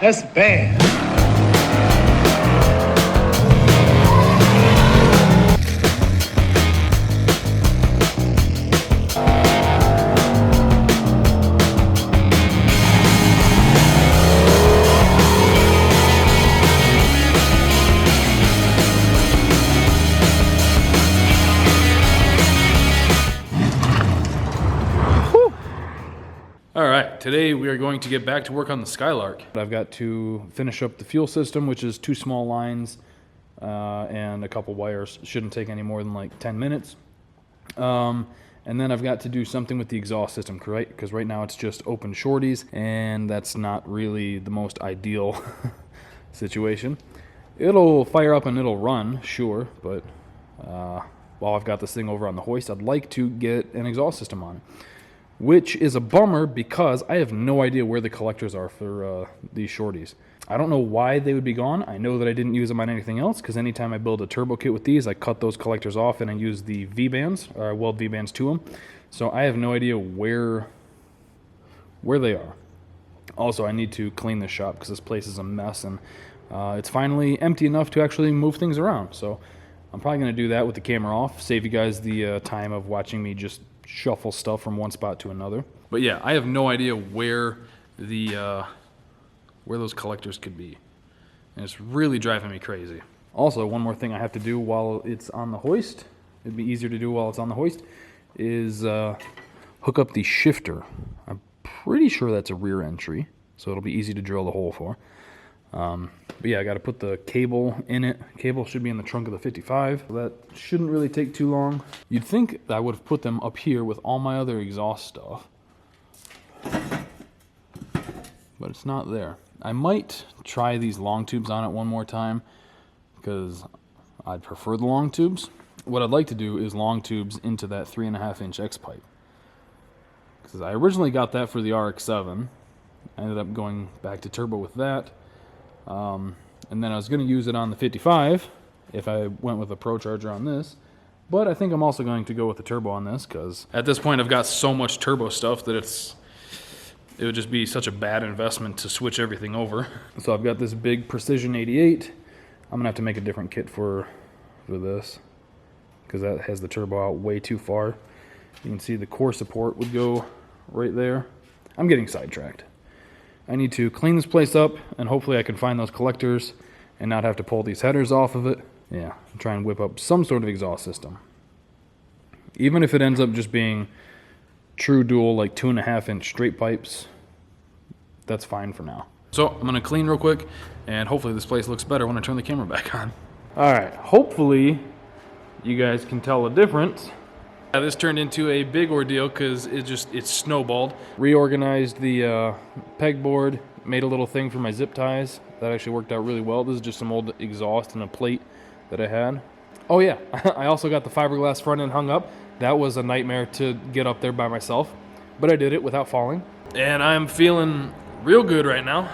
That's bad. All right, today we are going to get back to work on the Skylark. I've got to finish up the fuel system, which is 2 small lines and a couple wires. Shouldn't take any more than like 10 minutes. And then I've got to do something with the exhaust system, right? Because right now it's just open shorties, and that's not really the most ideal situation. It'll fire up and it'll run, sure, but while I've got this thing over on the hoist, I'd like to get an exhaust system on it. Which is a bummer because I have no idea where the collectors are for these shorties. I don't know why they would be gone. I know that I didn't use them on anything else because anytime I build a turbo kit with these, I cut those collectors off and I use the V-bands, or I weld V-bands to them. So I have no idea where they are. Also, I need to clean this shop because this place is a mess, and it's finally empty enough to actually move things around. So I'm probably going to do that with the camera off, save you guys the time of watching me just shuffle stuff from one spot to another. But yeah, I have no idea where those collectors could be, and it's really driving me crazy. Also, one more thing I have to do while it's on the hoist, it'd be easier to do while it's on the hoist, is hook up the shifter. I'm pretty sure that's a rear entry, so it'll be easy to drill the hole for. But yeah, I got to put the cable in it. Cable should be in the trunk of the 55. That shouldn't really take too long. You'd think I would have put them up here with all my other exhaust stuff, but it's not there. I might try these long tubes on it one more time because I'd prefer the long tubes. What I'd like to do is long tubes into that 3.5-inch X pipe, because I originally got that for the RX-7. I ended up going back to turbo with that. And then I was going to use it on the 55 if I went with a Pro Charger on this, but I think I'm also going to go with the turbo on this because at this point I've got so much turbo stuff that it would just be such a bad investment to switch everything over. So I've got this big Precision 88. I'm gonna have to make a different kit for this because that has the turbo out way too far. You can see the core support would go right there. I'm getting sidetracked. I need to clean this place up, and hopefully I can find those collectors and not have to pull these headers off of it. Yeah, I'm trying to whip up some sort of exhaust system. Even if it ends up just being true dual, like 2.5-inch straight pipes, that's fine for now. So I'm gonna clean real quick, and hopefully this place looks better when I turn the camera back on. All right, hopefully you guys can tell the difference. Yeah, this turned into a big ordeal because it snowballed. Reorganized the pegboard, made a little thing for my zip ties. That actually worked out really well. This is just some old exhaust and a plate that I had. Oh yeah, I also got the fiberglass front end hung up. That was a nightmare to get up there by myself, but I did it without falling. And I'm feeling real good right now.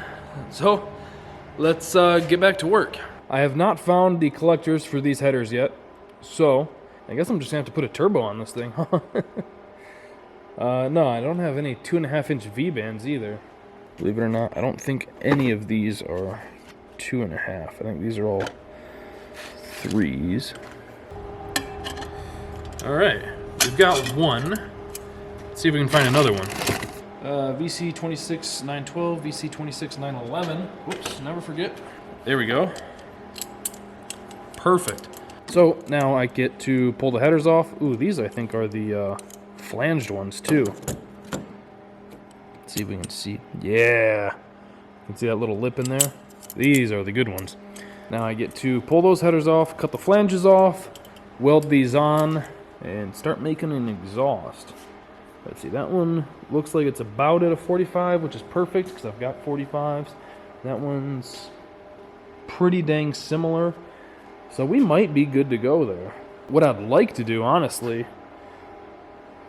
So let's get back to work. I have not found the collectors for these headers yet, so I guess I'm just going to have to put a turbo on this thing. No, I don't have any 2.5-inch V-bands either. Believe it or not, I don't think any of these are 2.5. I think these are all 3s. All right, we've got one. Let's see if we can find another one. VC26912, VC26911. Whoops, never forget. There we go. Perfect. So now I get to pull the headers off. Ooh, these I think are the flanged ones too. Let's see if we can see. Yeah, you can see that little lip in there. These are the good ones. Now I get to pull those headers off, cut the flanges off, weld these on, and start making an exhaust. Let's see, that one looks like it's about at a 45, which is perfect because I've got 45s. That one's pretty dang similar. So we might be good to go there. What I'd like to do, honestly,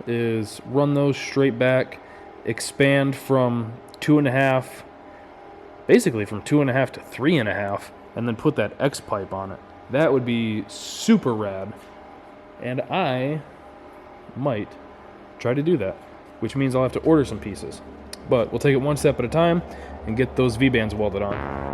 is run those straight back, expand from 2.5, basically from 2.5 to 3.5, and then put that X pipe on it. That would be super rad. And I might try to do that, which means I'll have to order some pieces. But we'll take it one step at a time, and get those V-bands welded on.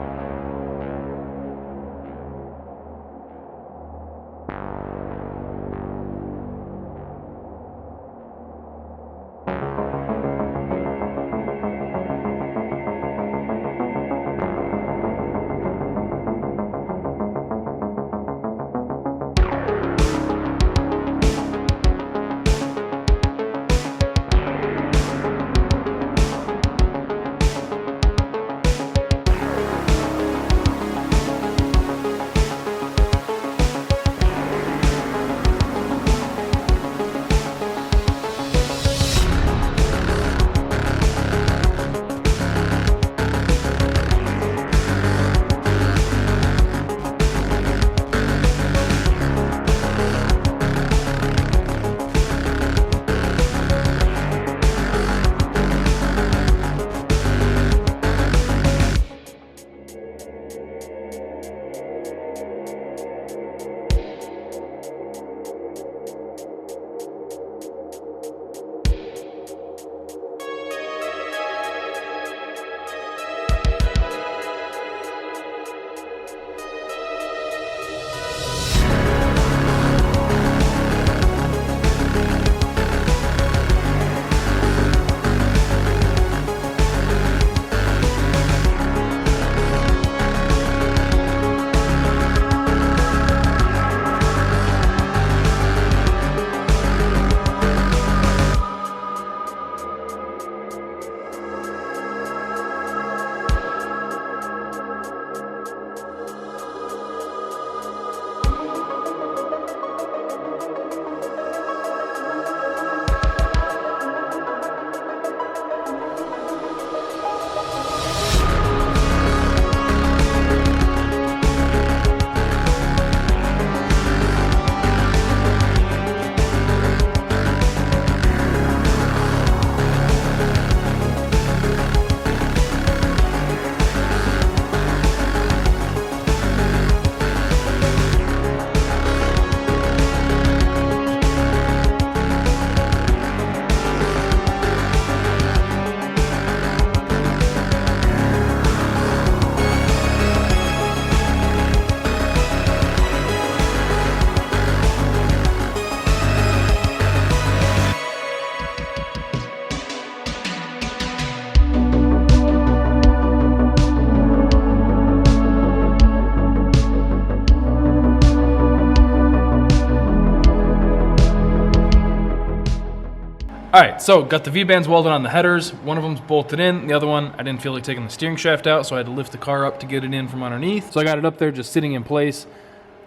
Alright, so got the V-bands welded on the headers. One of them's bolted in. The other one, I didn't feel like taking the steering shaft out, so I had to lift the car up to get it in from underneath. So I got it up there just sitting in place.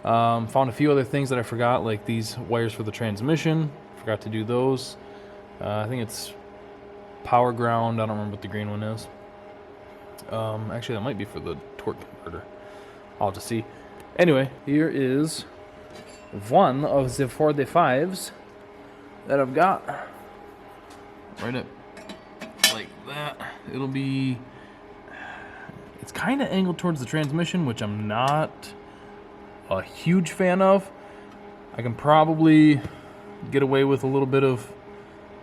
Found a few other things that I forgot, like these wires for the transmission. Forgot to do those. I think it's power ground. I don't remember what the green one is. Actually, that might be for the torque converter. I'll have to see. Anyway, here is one of the 45s that I've got. Right up like that. It'll be... It's kind of angled towards the transmission, which I'm not a huge fan of. I can probably get away with a little bit of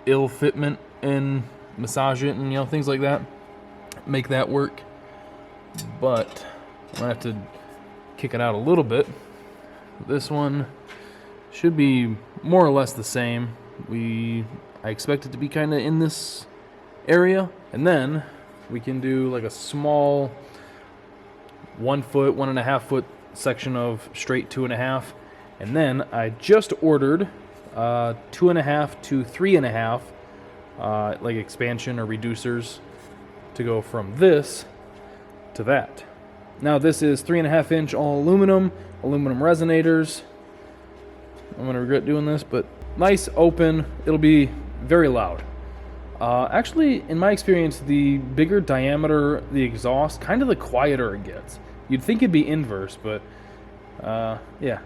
ill fitment and massage it and, you know, things like that. Make that work. But I'm going to have to kick it out a little bit. This one should be more or less the same. I expect it to be kind of in this area, and then we can do like a small 1 foot, 1.5 foot section of straight 2.5, and then I just ordered 2.5 to 3.5 like expansion or reducers to go from this to that. Now this is 3.5 inch all aluminum resonators. I'm gonna regret doing this, but nice open. It'll be very loud. Actually, in my experience, the bigger diameter the exhaust, kind of the quieter it gets. You'd think it'd be inverse, but yeah.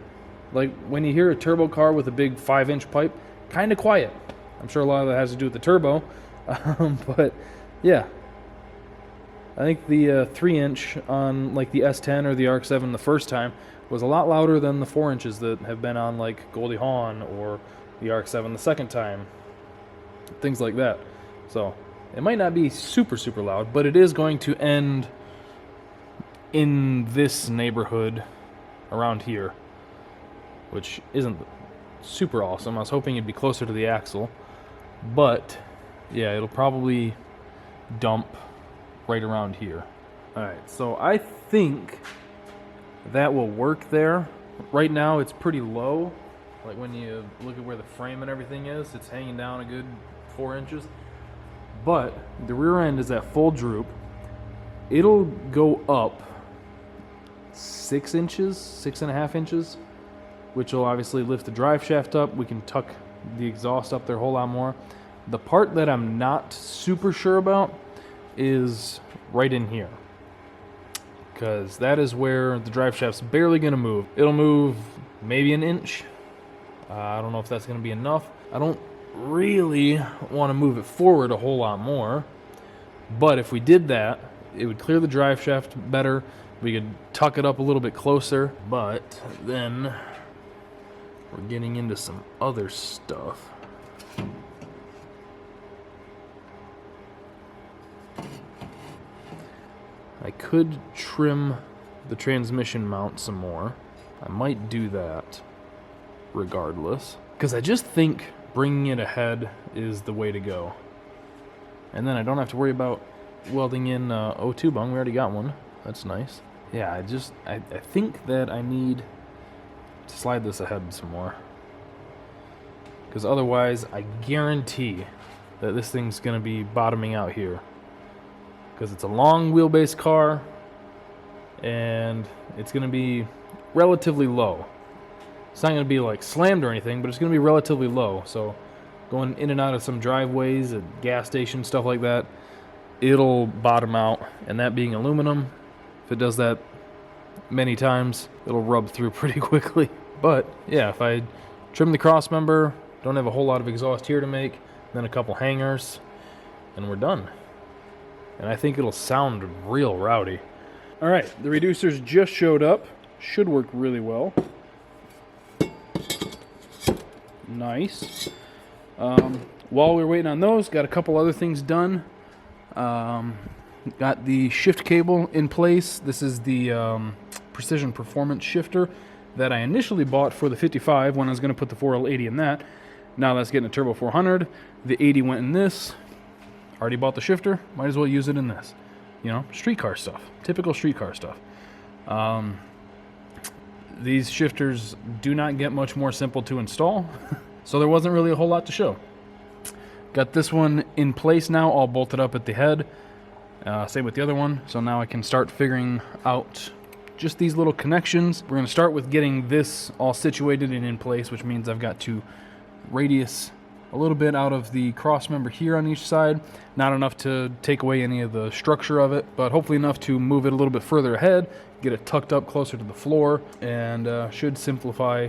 Like when you hear a turbo car with a big 5-inch pipe, kind of quiet. I'm sure a lot of that has to do with the turbo, but yeah. I think the 3-inch on like the S10 or the RX-7 the first time was a lot louder than the 4 inches that have been on like Goldie Hawn or the RX-7 the second time. Things like that. So It might not be super, super loud, but it is going to end in this neighborhood around here, which isn't super awesome. I was hoping it'd be closer to the axle, but yeah, it'll probably dump right around here. All right, so I think that will work there. Right now it's pretty low. Like when you look at where the frame and everything is, it's hanging down a good 4 inches. But the rear end is at full droop. It'll go up 6 inches, 6.5 inches, which will obviously lift the drive shaft up. We can tuck the exhaust up there a whole lot more. The part that I'm not super sure about is right in here, because that is where the drive shaft's barely going to move. It'll move maybe an inch. I don't know if that's going to be enough. I don't really want to move it forward a whole lot more, but if we did that, it would clear the drive shaft better. We could tuck it up a little bit closer, but then we're getting into some other stuff. I could trim the transmission mount some more. I might do that regardless, because I just think bringing it ahead is the way to go. And then I don't have to worry about welding in O2 bung. We already got one. That's nice. Yeah, I think that I need to slide this ahead some more, because otherwise I guarantee that this thing's going to be bottoming out here, because it's a long wheelbase car and it's going to be relatively low. It's not going to be like slammed or anything, but it's going to be relatively low. So going in and out of some driveways at gas stations, stuff like that, it'll bottom out. And that being aluminum, if it does that many times, it'll rub through pretty quickly. But yeah, if I trim the cross member, don't have a whole lot of exhaust here to make, then a couple hangers, and we're done. And I think it'll sound real rowdy. All right, the reducers just showed up. Should work really well. Nice. While we were waiting on those, got a couple other things done. Got the shift cable in place. This is the Precision Performance shifter that I initially bought for the 55 when I was going to put the 4L80 in that. Now that's getting a Turbo 400. The 80 went in this. Already bought the shifter, might as well use it in this. You know, street car stuff. Typical street car stuff. These shifters do not get much more simple to install, so there wasn't really a whole lot to show. Got this one in place now, all bolted up at the head. Same with the other one, so now I can start figuring out just these little connections. We're going to start with getting this all situated and in place, which means I've got to radius a little bit out of the cross member here on each side. Not enough to take away any of the structure of it, but hopefully enough to move it a little bit further ahead, get it tucked up closer to the floor, and should simplify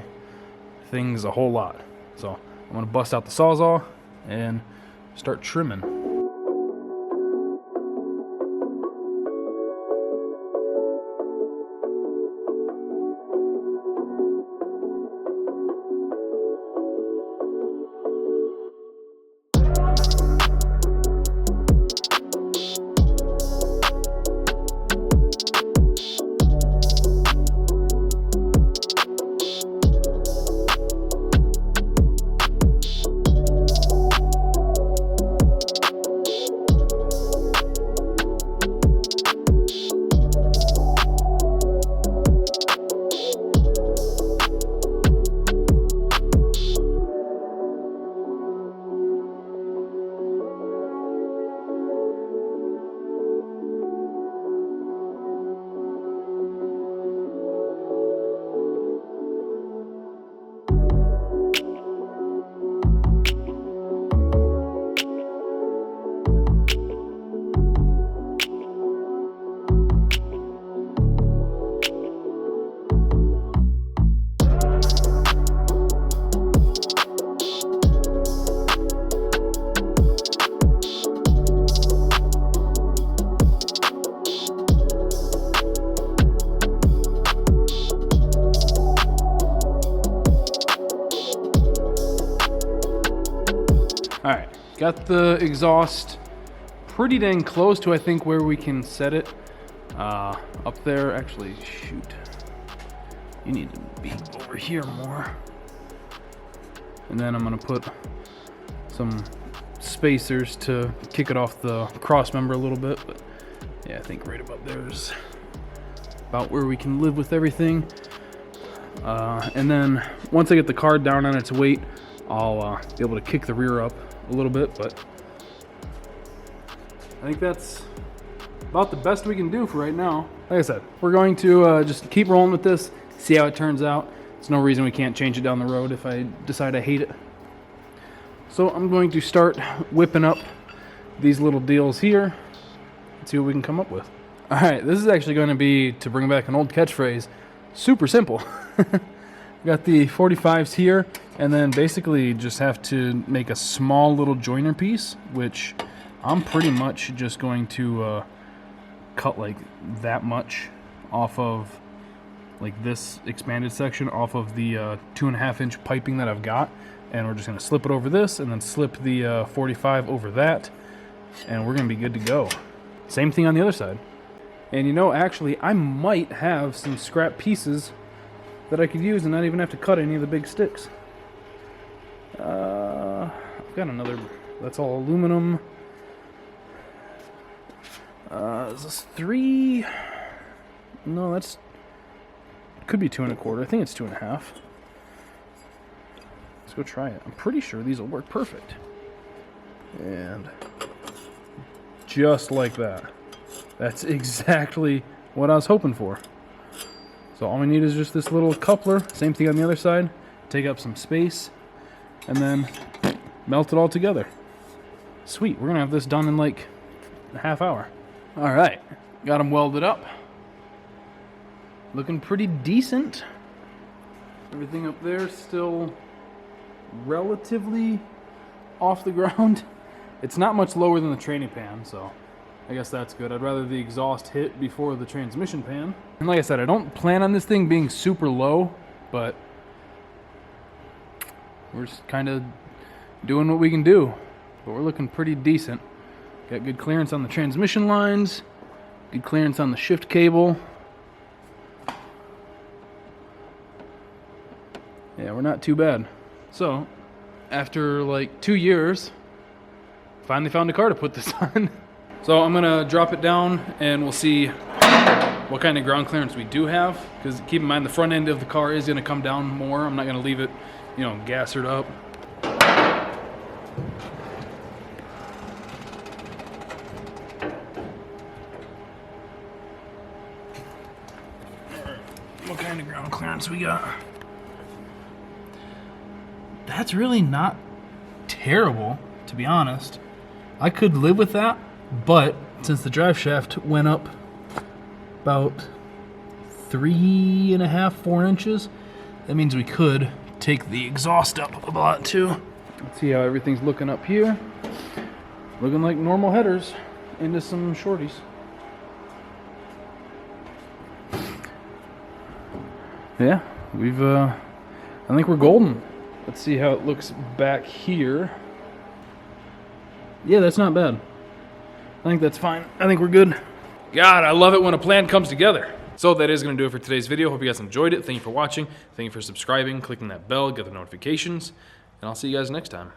things a whole lot. So I'm going to bust out the Sawzall and start trimming. Alright, got the exhaust pretty dang close to, I think, where we can set it. Up there, actually, shoot. You need to be over here more. And then I'm gonna put some spacers to kick it off the cross member a little bit, but yeah, I think right about there is about where we can live with everything. And then once I get the car down on its weight, I'll be able to kick the rear up a little bit, but I think that's about the best we can do for right now. Like I said, we're going to just keep rolling with this, see how it turns out. There's no reason we can't change it down the road if I decide I hate it. So I'm going to start whipping up these little deals here and see what we can come up with. All right, this is actually going to be, to bring back an old catchphrase, super simple. Got the 45s here, and then basically just have to make a small little joiner piece, which I'm pretty much just going to cut like that much off of like this expanded section off of the 2.5 inch piping that I've got, and we're just going to slip it over this and then slip the 45 over that, and we're going to be good to go. Same thing on the other side. And you know, actually I might have some scrap pieces that I could use and not even have to cut any of the big sticks. I've got another, that's all aluminum. Is this 3? No, that's, could be 2 1/4. I think it's 2.5. Let's go try it. I'm pretty sure these will work perfect. And just like that. That's exactly what I was hoping for. So all we need is just this little coupler. Same thing on the other side. Take up some space and then melt it all together. Sweet, we're gonna have this done in like a half hour. All right, got them welded up. Looking pretty decent. Everything up there still relatively off the ground. It's not much lower than the training pan, so I guess that's good. I'd rather the exhaust hit before the transmission pan. And like I said, I don't plan on this thing being super low, but we're just kind of doing what we can do. But we're looking pretty decent. Got good clearance on the transmission lines, good clearance on the shift cable. Yeah, we're not too bad. So, after like 2 years, finally found a car to put this on. So I'm gonna drop it down and we'll see what kind of ground clearance we do have. Because keep in mind, the front end of the car is gonna come down more. I'm not gonna leave it, you know, gassered up. What kind of ground clearance we got? That's really not terrible, to be honest. I could live with that, but since the drive shaft went up about 3.5, 4 inches, that means we could take the exhaust up a lot too. Let's see how everything's looking up here. Looking like normal headers into some shorties. Yeah, I think we're golden. Let's see how it looks back here. Yeah, that's not bad. I think that's fine. I think we're good. God, I love it when a plan comes together. So that is going to do it for today's video. Hope you guys enjoyed it. Thank you for watching. Thank you for subscribing, clicking that bell, get the notifications, and I'll see you guys next time.